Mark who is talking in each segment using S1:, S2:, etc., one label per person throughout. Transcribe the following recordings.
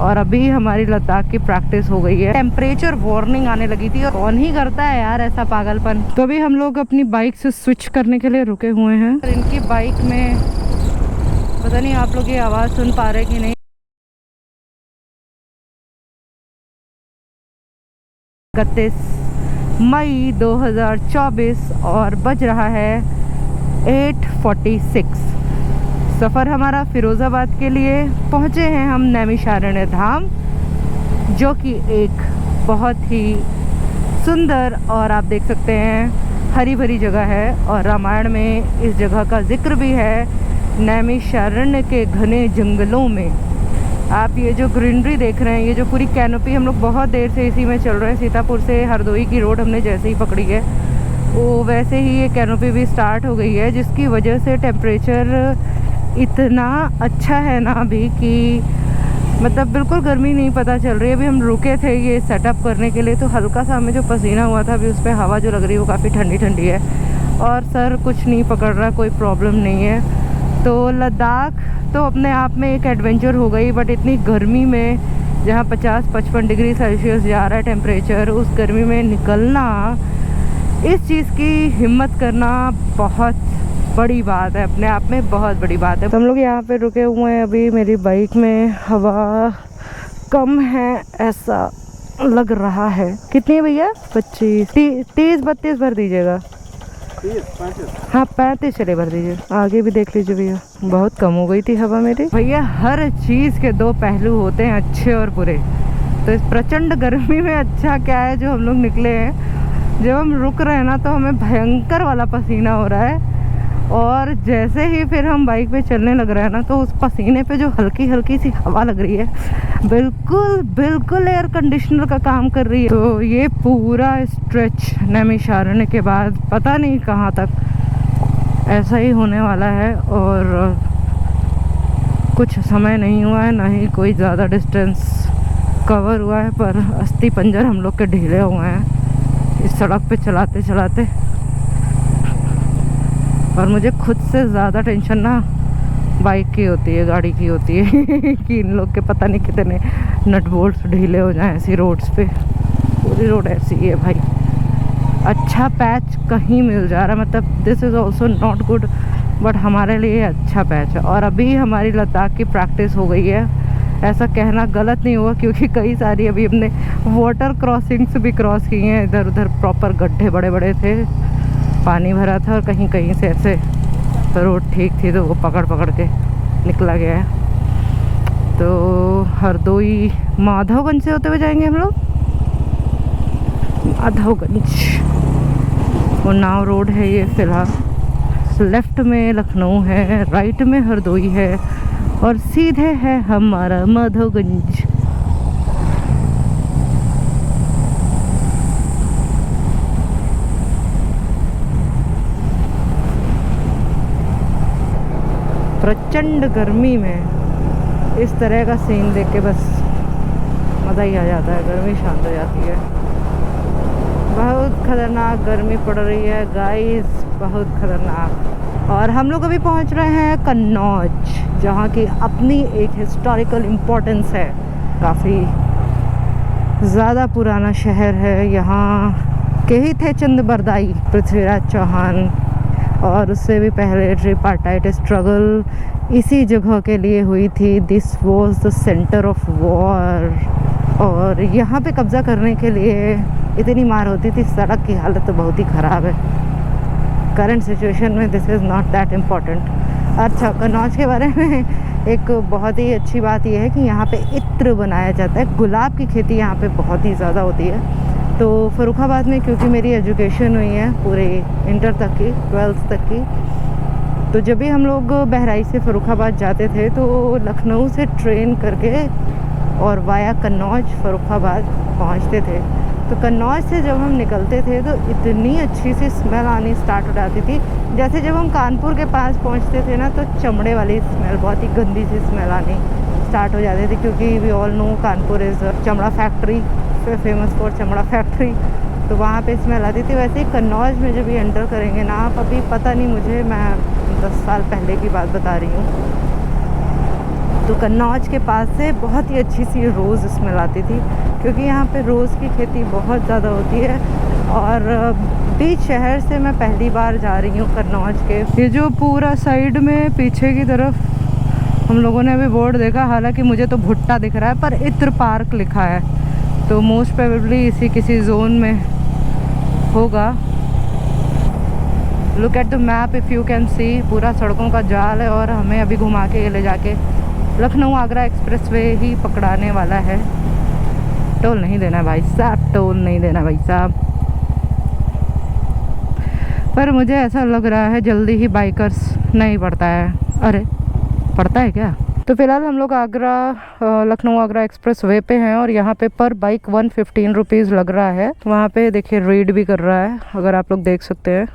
S1: और अभी हमारी लद्दाख की प्रैक्टिस हो गई है। टेम्परेचर वार्निंग आने लगी थी और कौन ही करता है यार ऐसा पागलपन। तो अभी हम लोग अपनी बाइक से स्विच करने के लिए रुके हुए हैं। इनकी बाइक में पता नहीं आप लोग ये आवाज़ सुन पा रहे कि नहीं। 31 मई 2024 और बज रहा है 8:46। सफ़र हमारा फिरोज़ाबाद के लिए। पहुँचे हैं हम नैमिषारण्य धाम, जो कि एक बहुत ही सुंदर और आप देख सकते हैं हरी भरी जगह है। और रामायण में इस जगह का जिक्र भी है। नैमिषारण्य के घने जंगलों में आप ये जो ग्रीनरी देख रहे हैं, ये जो पूरी कैनोपी, हम लोग बहुत देर से इसी में चल रहे हैं। सीतापुर से हरदोई की रोड हमने जैसे ही पकड़ी है, वो वैसे ही ये कैनोपी भी स्टार्ट हो गई है, जिसकी वजह से टेम्परेचर इतना अच्छा है ना अभी कि मतलब बिल्कुल गर्मी नहीं पता चल रही है। अभी हम रुके थे ये सेटअप करने के लिए, तो हल्का सा हमें जो पसीना हुआ था, अभी उस पर हवा जो लग रही है वो काफ़ी ठंडी ठंडी है। और सर कुछ नहीं पकड़ रहा, कोई प्रॉब्लम नहीं है। तो लद्दाख तो अपने आप में एक एडवेंचर हो गई, बट इतनी गर्मी में जहाँ 50-55 डिग्री सेल्सियस जा रहा है टेम्परेचर, उस गर्मी में निकलना, इस चीज़ की हिम्मत करना बहुत बड़ी बात है, अपने आप में बहुत बड़ी बात है। तो हम लोग यहाँ पे रुके हुए हैं। अभी मेरी बाइक में हवा कम है ऐसा लग रहा है। कितनी है भैया? 25, 30, 32 भर दीजिएगा। 35? हाँ 35 चले भर दीजिए। आगे भी देख लीजिए भैया, बहुत कम हो गई थी हवा मेरी। भैया हर चीज़ के दो पहलू होते हैं, अच्छे और बुरे। तो इस प्रचंड गर्मी में अच्छा क्या है जो हम लोग निकले हैं। जब हम रुक रहे हैं ना तो हमें भयंकर वाला पसीना हो रहा है, और जैसे ही फिर हम बाइक पे चलने लग रहे हैं ना, तो उस पसीने पे जो हल्की हल्की सी हवा लग रही है, बिल्कुल बिल्कुल एयर कंडीशनर का काम कर रही है। तो ये पूरा स्ट्रेच नैमिषारण्य के बाद पता नहीं कहाँ तक ऐसा ही होने वाला है। और कुछ समय नहीं हुआ है, ना ही कोई ज़्यादा डिस्टेंस कवर हुआ है, पर अस्थि पंजर हम लोग के ढीले हुए हैं इस सड़क पे चलाते चलाते। और मुझे खुद से ज़्यादा टेंशन ना बाइक की होती है, गाड़ी की होती है कि इन लोग के पता नहीं कितने नट बोल्ट्स ढीले हो जाएं ऐसी रोड्स पे। पूरी रोड ऐसी ही है भाई। अच्छा पैच कहीं मिल जा रहा है, मतलब this is also not good, but हमारे लिए अच्छा पैच है। और अभी हमारी लद्दाख की प्रैक्टिस हो गई है, ऐसा कहना गलत नहीं हुआ, क्योंकि कई सारी अभी हमने वाटर क्रॉसिंग्स भी क्रॉस की हैं। इधर उधर प्रॉपर गड्ढे बड़े बड़े थे, पानी भरा था, और कहीं कहीं से ऐसे तो रोड ठीक थी तो वो पकड़ पकड़ के निकला गया है। तो हरदोई माधवगंज से होते हुए जाएंगे हम लोग। माधवगंज उन्नाव रोड है ये फिलहाल। लेफ्ट में लखनऊ है, राइट में हरदोई है, और सीधे है हमारा माधवगंज। प्रचंड गर्मी में इस तरह का सीन देख के बस मज़ा ही आ जाता है, गर्मी शांत हो जाती है। बहुत खतरनाक गर्मी पड़ रही है गाइस, बहुत खतरनाक। और हम लोग अभी पहुंच रहे हैं कन्नौज, जहाँ की अपनी एक हिस्टोरिकल इम्पोर्टेंस है। काफ़ी ज़्यादा पुराना शहर है। यहाँ के ही थे चंद्रबरदाई पृथ्वीराज चौहान, और उससे भी पहले ट्रिपार्टाइट स्ट्रगल इसी जगह के लिए हुई थी। This was the centre of war. और यहाँ पे कब्ज़ा करने के लिए इतनी मार होती थी। सड़क की हालत तो बहुत ही ख़राब है करंट सिचुएशन में। This is not that important. अच्छा, कन्नौज के बारे में एक बहुत ही अच्छी बात यह है कि यहाँ पे इत्र बनाया जाता है। गुलाब की खेती यहाँ पे बहुत ही ज़्यादा होती है। तो फ़र्रुखाबाद में क्योंकि मेरी एजुकेशन हुई है पूरे इंटर तक की, 12th तक की, तो जब भी हम लोग बहराइच से फ़र्रुखाबाद जाते थे तो लखनऊ से ट्रेन करके और वाया कन्नौज फ़र्रुखाबाद पहुंचते थे। तो कन्नौज से जब हम निकलते थे तो इतनी अच्छी सी स्मेल आनी स्टार्ट हो जाती थी। जैसे जब हम कानपुर के पास पहुंचते थे ना, तो चमड़े वाली स्मेल, बहुत ही गंदी सी स्मेल आनी स्टार्ट हो जाती थी, क्योंकि we all know Kanpur is चमड़ा फैक्ट्री, फेमस फॉर चमड़ा फैक्ट्री। तो वहाँ पे स्मेल आती थी। वैसे ही कन्नौज में जब भी एंटर करेंगे ना आप, अभी पता नहीं मुझे, मैं 10 साल पहले की बात बता रही हूँ, तो कन्नौज के पास से बहुत ही अच्छी सी रोज़ स्मेल आती थी, क्योंकि यहाँ पे रोज़ की खेती बहुत ज़्यादा होती है। और बीच शहर से मैं पहली बार जा रही हूँ कन्नौज के। ये जो पूरा साइड में पीछे की तरफ हम लोगों ने अभी बोर्ड देखा, हालांकि मुझे तो भुट्टा दिख रहा है पर इत्र पार्क लिखा है, तो मोस्ट प्रोबेबली इसी किसी जोन में होगा। Look at the map if you can see, पूरा सड़कों का जाल है और हमें अभी घुमा के ले जाके लखनऊ आगरा एक्सप्रेसवे ही पकड़ाने वाला है। टोल नहीं देना भाई साहब, टोल नहीं देना भाई साहब। पर मुझे ऐसा लग रहा है जल्दी ही बाइकर्स नहीं पड़ता है। अरे पड़ता है क्या? तो फिलहाल हम लोग आगरा लखनऊ आगरा एक्सप्रेस वे पे हैं और यहाँ पे पर बाइक 115 रुपीज़ लग रहा है। वहाँ पे देखिए रीड भी कर रहा है, अगर आप लोग देख सकते हैं।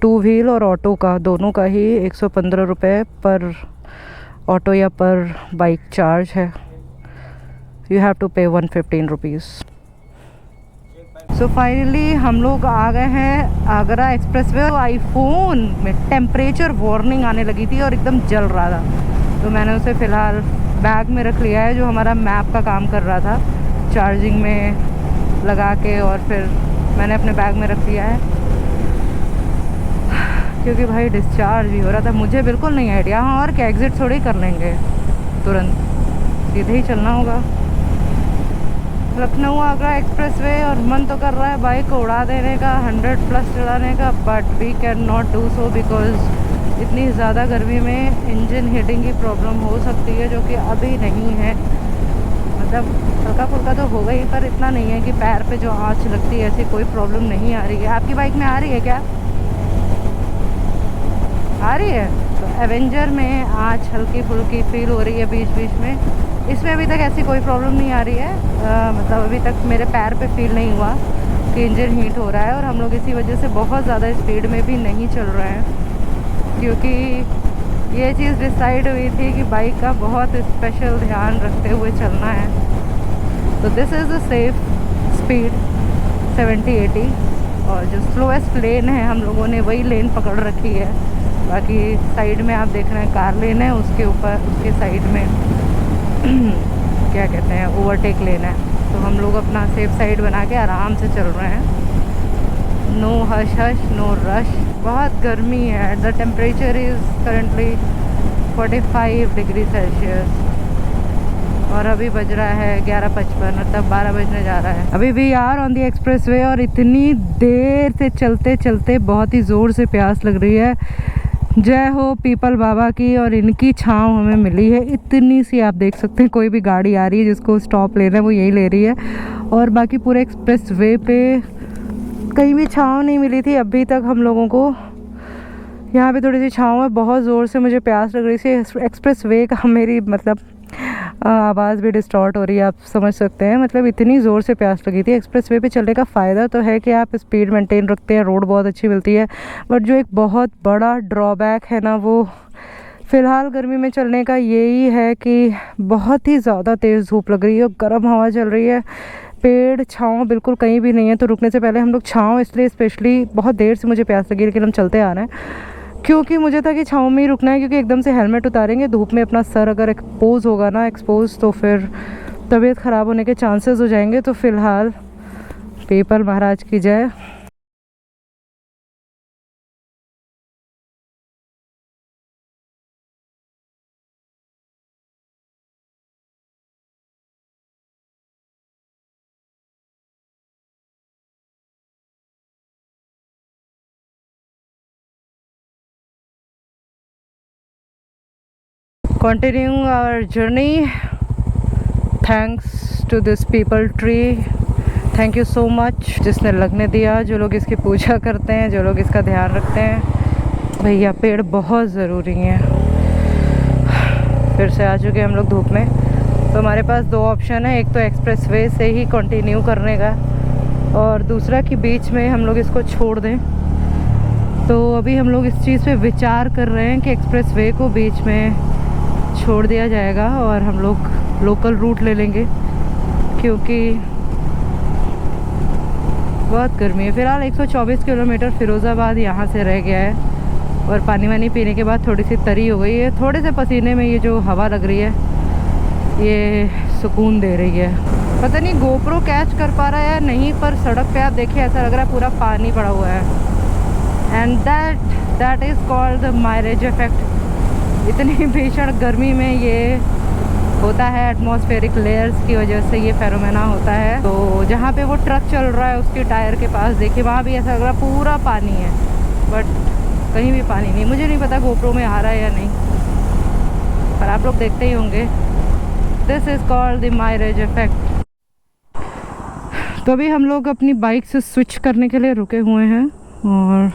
S1: 2 व्हील और ऑटो का दोनों का ही 115 रुपये पर ऑटो या पर बाइक चार्ज है। यू हैव टू पे 115 रुपीज़। सो फाइनली हम लोग आ गए हैं आगरा एक्सप्रेसवे। आईफोन में टेम्परेचर वार्निंग आने लगी थी और एकदम जल रहा था, तो मैंने उसे फ़िलहाल बैग में रख लिया है, जो हमारा मैप का काम कर रहा था, चार्जिंग में लगा के। और फिर मैंने अपने बैग में रख लिया है, क्योंकि भाई डिस्चार्ज भी हो रहा था। मुझे बिल्कुल नहीं आइडिया। हाँ, और क्या, एग्ज़िट थोड़ी कर लेंगे तुरंत, सीधे ही चलना होगा। लखनऊ आगरा एक्सप्रेसवे और मन तो कर रहा है बाइक को उड़ा देने का, 100+ चलाने का, but we can not do so because इतनी ज़्यादा गर्मी में इंजन हीटिंग की प्रॉब्लम हो सकती है, जो कि अभी नहीं है। मतलब हल्का फुल्का तो हो गई, पर इतना नहीं है कि पैर पे जो आँच लगती है, ऐसी कोई प्रॉब्लम नहीं आ रही है। आपकी बाइक में आ रही है क्या? आ रही है। तो एवेंजर में आँच हल्की फुल्की फील हो रही है बीच बीच में। इसमें अभी तक ऐसी कोई प्रॉब्लम नहीं आ रही है। मतलब अभी तक मेरे पैर पे फील नहीं हुआ कि इंजन हीट हो रहा है। और हम लोग इसी वजह से बहुत ज़्यादा स्पीड में भी नहीं चल रहे हैं, क्योंकि ये चीज़ डिसाइड हुई थी कि बाइक का बहुत स्पेशल ध्यान रखते हुए चलना है। तो this is the safe speed 70-80, और जो स्लोएस्ट लेन है हम लोगों ने वही लेन पकड़ रखी है। बाकी साइड में आप देख रहे हैं कार लेन है, उसके ऊपर उसके साइड में क्या कहते हैं, ओवरटेक लेन है। तो हम लोग अपना सेफ साइड बना के आराम से चल रहे हैं। No hush hush, no rush. बहुत गर्मी है। The temperature is currently 45 degree Celsius और अभी बज रहा है 11:55, मतलब 12 बजने जा रहा है। अभी we are on the expressway और इतनी देर से चलते चलते बहुत ही ज़ोर से प्यास लग रही है। जय हो पीपल बाबा की, और इनकी छाँव हमें मिली है इतनी सी। आप देख सकते हैं कोई भी गाड़ी आ रही है जिसको स्टॉप लेना है वो यही ले रही है, और बाकी पूरे एक्सप्रेस वे पे कहीं भी छाँव नहीं मिली थी अभी तक हम लोगों को। यहाँ पे थोड़ी सी छाँव है। बहुत ज़ोर से मुझे प्यास लग रही थी। एक्सप्रेस वे का मेरी मतलब आवाज़ भी डिस्टॉर्ट हो रही है, आप समझ सकते हैं। मतलब इतनी ज़ोर से प्यास लगी थी। एक्सप्रेस वे पे चलने का फ़ायदा तो है कि आप स्पीड मेंटेन रखते हैं, रोड बहुत अच्छी मिलती है, बट जो एक बहुत बड़ा ड्रॉबैक है ना, वो फ़िलहाल गर्मी में चलने का यही है कि बहुत ही ज़्यादा तेज़ धूप लग रही है और गर्म हवा चल रही है। पेड़ छाँव बिल्कुल कहीं भी नहीं है। तो रुकने से पहले हम लोग छाँव, इसलिए स्पेशली बहुत देर से मुझे प्यास लगी, लेकिन हम चलते आ रहे हैं क्योंकि मुझे था कि छाँव में ही रुकना है, क्योंकि एकदम से हेलमेट उतारेंगे धूप में अपना सर अगर एक्सपोज होगा ना, तो फिर तबीयत ख़राब होने के चांसेस हो जाएंगे। तो फ़िलहाल पीपल महाराज की जय। Continuing our journey, thanks to this people tree, thank you so much जिसने लगने दिया, जो लोग इसकी पूजा करते हैं, जो लोग इसका ध्यान रखते हैं। भैया पेड़ बहुत ज़रूरी हैं। फिर से आ चुके हम लोग धूप में। तो हमारे पास 2 ऑप्शन है, एक तो एक्सप्रेस वे से ही कंटिन्यू करने का, और दूसरा कि बीच में हम लोग इसको छोड़ दें। तो अभी हम लोग इस चीज़ पे विचार कर रहे हैं कि एक्सप्रेस वे को बीच में छोड़ दिया जाएगा और हम लोग लोकल रूट ले लेंगे, क्योंकि बहुत गर्मी है। फ़िलहाल 124 किलोमीटर फ़िरोज़ाबाद यहाँ से रह गया है। और पानी वानी पीने के बाद थोड़ी सी तरी हो गई है। थोड़े से पसीने में ये जो हवा लग रही है ये सुकून दे रही है। पता नहीं गोप्रो कैच कर पा रहा है या नहीं, पर सड़क पे आप देखिए ऐसा लग रहा है पूरा पानी पड़ा हुआ है। And that is called the mileage effect. इतनी भीषण गर्मी में ये होता है एटमॉस्फेरिक लेयर्स की वजह से ये फेरोमेना होता है। तो जहाँ पे वो ट्रक चल रहा है उसके टायर के पास देखिए वहाँ भी ऐसा लग रहा है पूरा पानी है, बट कहीं भी पानी नहीं। मुझे नहीं पता गोप्रो में आ रहा है या नहीं, पर आप लोग देखते ही होंगे। This is called the mileage effect. तो अभी हम लोग अपनी बाइक से स्विच करने के लिए रुके हुए हैं और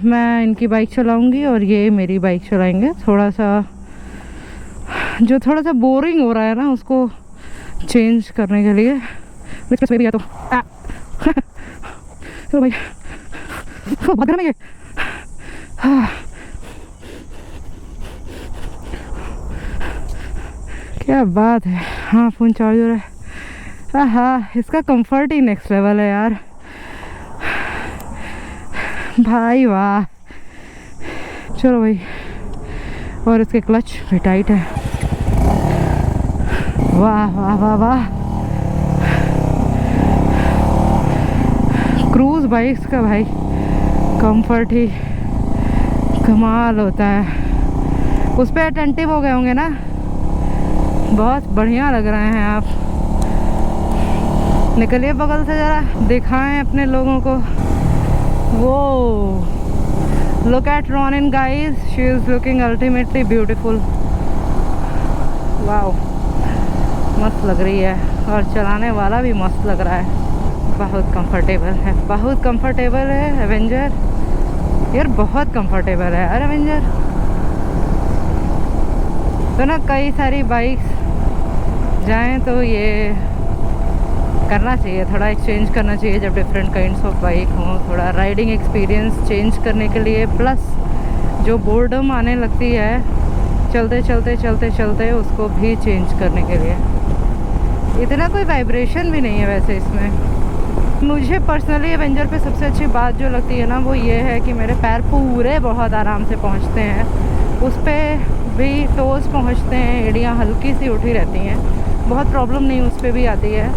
S1: मैं इनकी बाइक चलाऊंगी और ये मेरी बाइक चलाएंगे। थोड़ा सा बोरिंग हो रहा है ना, उसको चेंज करने के लिए एक्सप्रेस भी है तो चलो भाई बहुत गर्म है ये। क्या बात है। हाँ फ़ोन चार्जर है। हाँ इसका कंफर्ट ही नेक्स्ट लेवल है यार भाई वाह। चलो भाई, और इसके क्लच भी टाइट है। वाह वाह वाह वाह। क्रूज़ बाइक्स का भाई कंफर्ट ही कमाल होता है। उस पर अटेंटिव हो गए होंगे ना, बहुत बढ़िया लग रहे हैं आप। निकलिए बगल से ज़रा दिखाएं अपने लोगों को। वो look at Ronin guys, she is looking ultimately beautiful. Wow मस्त लग रही है और चलाने वाला भी मस्त लग रहा है। बहुत कंफर्टेबल है, बहुत कंफर्टेबल है एवेंजर यार, बहुत कंफर्टेबल है यार एवेंजर। तो ना कई सारी बाइक्स जाएं तो ये करना चाहिए, थोड़ा एक्सचेंज करना चाहिए जब डिफरेंट काइंड्स ऑफ बाइक हों, थोड़ा राइडिंग एक्सपीरियंस चेंज करने के लिए। प्लस जो बोर्डम आने लगती है चलते चलते उसको भी चेंज करने के लिए। इतना कोई वाइब्रेशन भी नहीं है वैसे इसमें। मुझे पर्सनली एवेंजर पे सबसे अच्छी बात जो लगती है ना वो ये है कि मेरे पैर पूरे बहुत आराम से पहुंचते हैं। उस पर भी टोस पहुंचते हैं, एड़ियाँ हल्की सी उठी रहती हैं, बहुत प्रॉब्लम नहीं उस पर भी आती है।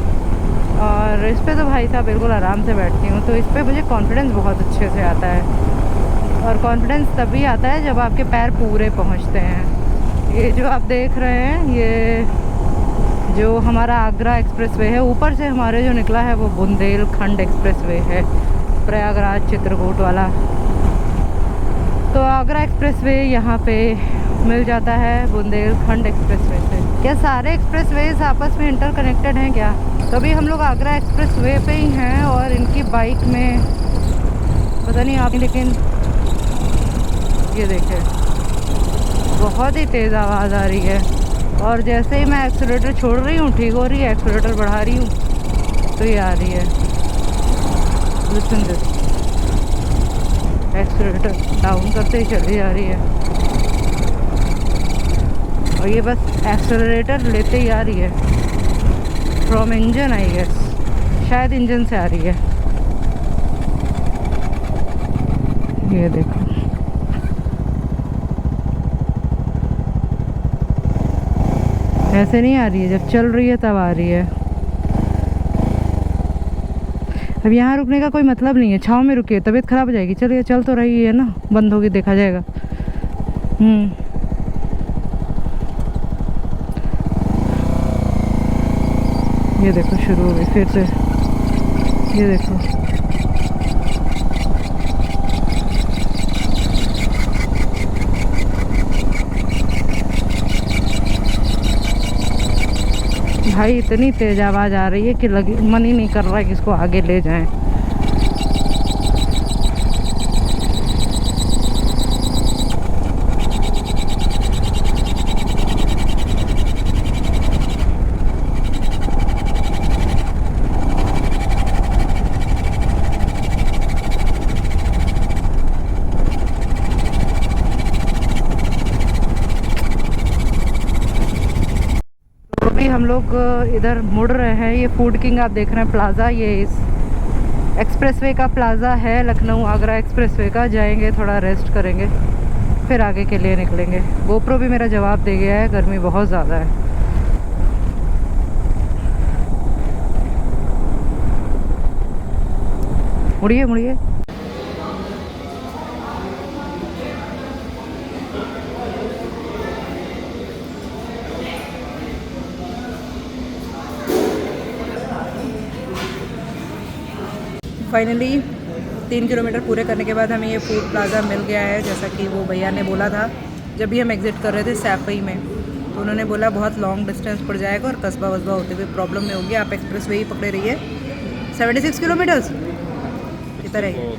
S1: और इस पर तो भाई साहब बिल्कुल आराम से बैठती हूँ, तो इस पर मुझे कॉन्फिडेंस बहुत अच्छे से आता है। और कॉन्फिडेंस तभी आता है जब आपके पैर पूरे पहुँचते हैं। ये जो आप देख रहे हैं ये जो हमारा आगरा एक्सप्रेसवे है, ऊपर से हमारे जो निकला है वो बुंदेलखंड एक्सप्रेसवे है, प्रयागराज चित्रकूट वाला। तो आगरा एक्सप्रेसवे यहाँ पे मिल जाता है बुंदेलखंड एक्सप्रेसवे से। क्या सारे एक्सप्रेसवेज आपस में इंटरकनेक्टेड हैं क्या? तभी हम लोग आगरा एक्सप्रेसवे पे ही हैं और इनकी बाइक में पता नहीं आप, लेकिन ये देखें बहुत ही तेज़ आवाज़ आ रही है। और जैसे ही मैं एक्सीलरेटर छोड़ रही हूँ ठीक हो रही है, एक्सीलरेटर बढ़ा रही हूँ तो ये आ रही है। लिसन दिस, एक्सीलरेटर डाउन करते ही चली जा रही है और ये बस एक्सीलरेटर लेते ही आ रही है। फ्रॉम इंजन आई गेस, शायद इंजन से आ रही है। ये देखो ऐसे नहीं आ रही है, जब चल रही है तब आ रही है। अब यहाँ रुकने का कोई मतलब नहीं है, छाँव में रुकिए तबीयत खराब हो जाएगी। चलिए चल तो रही है ना, बंद होगी देखा जाएगा। ये देखो शुरू हो गई फिर से, ये देखो भाई इतनी तेज़ आवाज़ आ रही है कि मन ही नहीं कर रहा है कि इसको आगे ले जाएं। हम लोग इधर मुड़ रहे हैं। ये फूड किंग आप देख रहे हैं प्लाज़ा, ये इस एक्सप्रेसवे का प्लाज़ा है, लखनऊ आगरा एक्सप्रेसवे का। जाएंगे, थोड़ा रेस्ट करेंगे, फिर आगे के लिए निकलेंगे। गोप्रो भी मेरा जवाब दे गया है, गर्मी बहुत ज़्यादा है। मुड़िए मुड़िए। फाइनली 3 किलोमीटर पूरे करने के बाद हमें ये फूड प्लाज़ा मिल गया है, जैसा कि वो भैया ने बोला था जब भी हम एग्ज़िट कर रहे थे सैफई में। तो उन्होंने बोला बहुत लॉन्ग डिस्टेंस पड़ जाएगा और कस्बा वस्बा होते हुए प्रॉब्लम में होगी, आप एक्सप्रेस वे ही पकड़े रहिए। 76 किलोमीटर्स इधर है,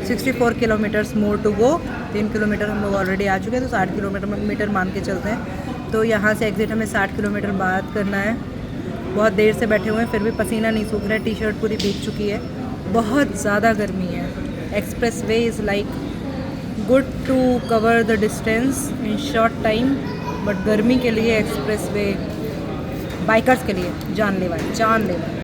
S1: 64 kilometres more to go. 3 kilometre हम लोग ऑलरेडी आ चुके हैं, तो 60 किलोमीटर मान के चलते हैं। तो यहाँ से एग्ज़िट हमें 60 किलोमीटर बाद करना है। बहुत देर से बैठे हुए हैं, फिर भी पसीना नहीं सूख रहा है, टी शर्ट पूरी भीग चुकी है, बहुत ज़्यादा गर्मी है। Expressway is like good to cover the distance in short time, but गर्मी के लिए एक्सप्रेस वे बाइकर्स के लिए जानलेवा है, जानलेवा।